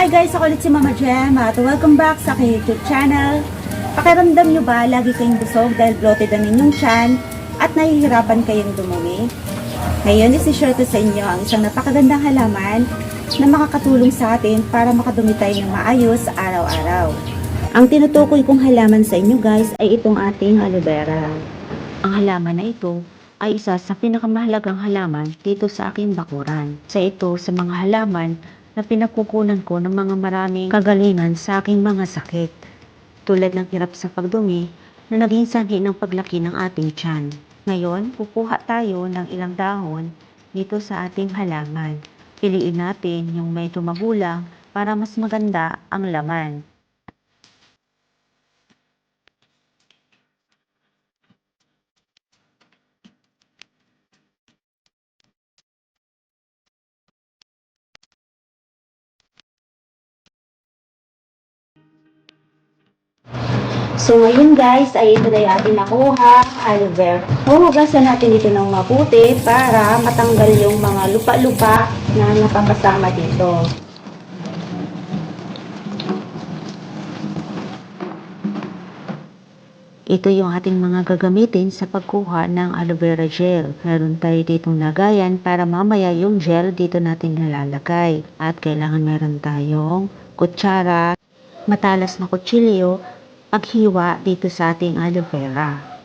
Hi guys, ako ulit si Mama Jem at welcome back sa aking YouTube channel. Pakiramdam nyo ba lagi kayong busog dahil bloated ang inyong tiyan at nahihirapan kayong dumumi? Ngayon, isi-share ko sa inyo ang isang napakagandang halaman na makakatulong sa atin para makadumi tayo ng maayos sa araw-araw. Ang tinutukoy kong halaman sa inyo guys ay itong ating aloe vera. Ang halaman na ito ay isa sa pinakamahalagang halaman dito sa aking bakuran. Sa ito sa mga halaman na pinagkukunan ko ng mga maraming kagalingan sa aking mga sakit. Tulad ng hirap sa pagdumi na naging sanhi ng paglaki ng ating tiyan. Ngayon, kukuha tayo ng ilang dahon dito sa ating halaman. Piliin natin yung medyo magulang para mas maganda ang laman. So ngayon guys, ay ito na yung ating nakuha aloe vera. Huhugasan natin ito ng mabuti para matanggal yung mga lupa-lupa na napapasama dito. Ito yung ating mga gagamitin sa pagkuha ng aloe vera gel. Meron tayo ditong lagayan para mamaya yung gel dito natin nalalagay. At kailangan meron tayong kutsara, matalas na kutsilyo, paghiwa dito sa ating aloe vera.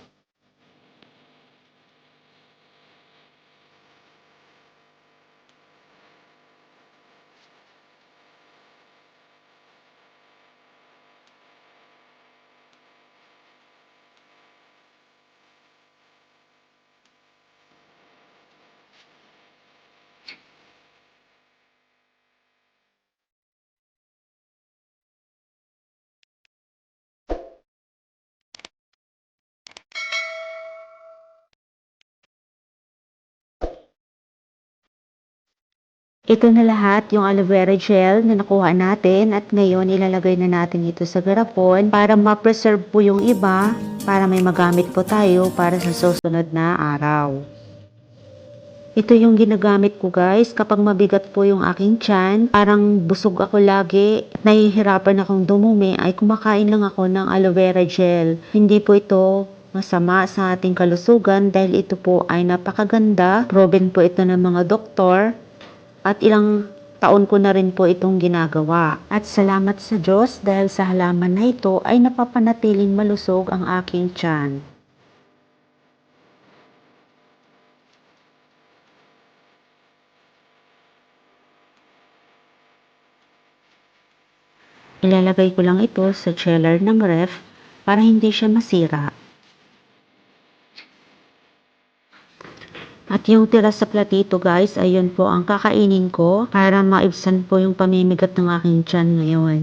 Ito na lahat yung aloe vera gel na nakuha natin at ngayon ilalagay na natin ito sa garapon para ma-preserve po yung iba para may magamit po tayo para sa susunod na araw. Ito yung ginagamit ko guys kapag mabigat po yung aking tiyan, parang busog ako lagi, nahihirapan akong dumumi ay kumakain lang ako ng aloe vera gel. Hindi po ito masama sa ating kalusugan dahil ito po ay napakaganda, proven po ito ng mga doktor. At ilang taon ko na rin po itong ginagawa. At salamat sa Diyos dahil sa halaman na ito ay napapanatiling malusog ang aking tiyan. Ilalagay ko lang ito sa chiller ng ref para hindi siya masira. At yung tira sa platito guys, ayun po ang kakainin ko para maibsan po yung pamimigat ng aking tiyan ngayon.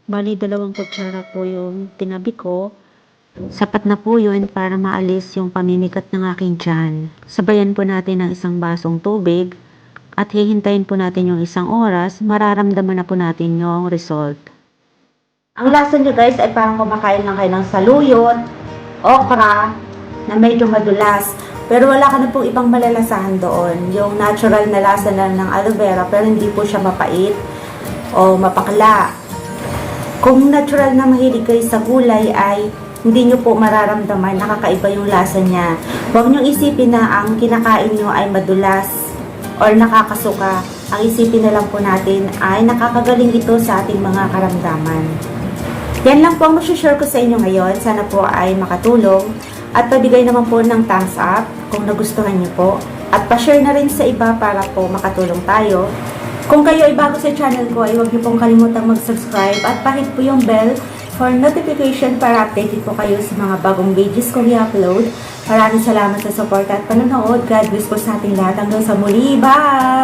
Bali, 2 kutsara po yung tinabi ko. Sapat na po yun para maalis yung pamimigat ng aking tiyan. Sabayan po natin ng 1 basong tubig at hihintayin po natin yung 1 oras, mararamdaman na po natin yung result. Ang lasa nyo guys ay parang kumakain lang kayo ng saluyot, okra, na medyo madulas. Pero wala ka na pong ibang malalasahan doon. Yung natural na lasa na ng aloe vera pero hindi po siya mapait o mapakla. Kung natural na mahilig kayo sa gulay ay hindi nyo po mararamdaman, nakakaiba yung lasa niya. Huwag nyo isipin na ang kinakain nyo ay madulas or nakakasuka. Ang isipin na lang po natin ay nakakagaling ito sa ating mga karamdaman. Yan lang po ang share ko sa inyo ngayon. Sana po ay makatulong. At pabigay naman po ng thumbs up kung nagustuhan niyo po. At pa-share na rin sa iba para po makatulong tayo. Kung kayo ay bago sa channel ko ay huwag niyo pong kalimutang mag-subscribe at pahit po yung bell for notification para updated po kayo sa mga bagong videos kong i-upload. Maraming salamat sa support at panonood. God bless po sa ating lahat. Hanggang sa muli. Bye!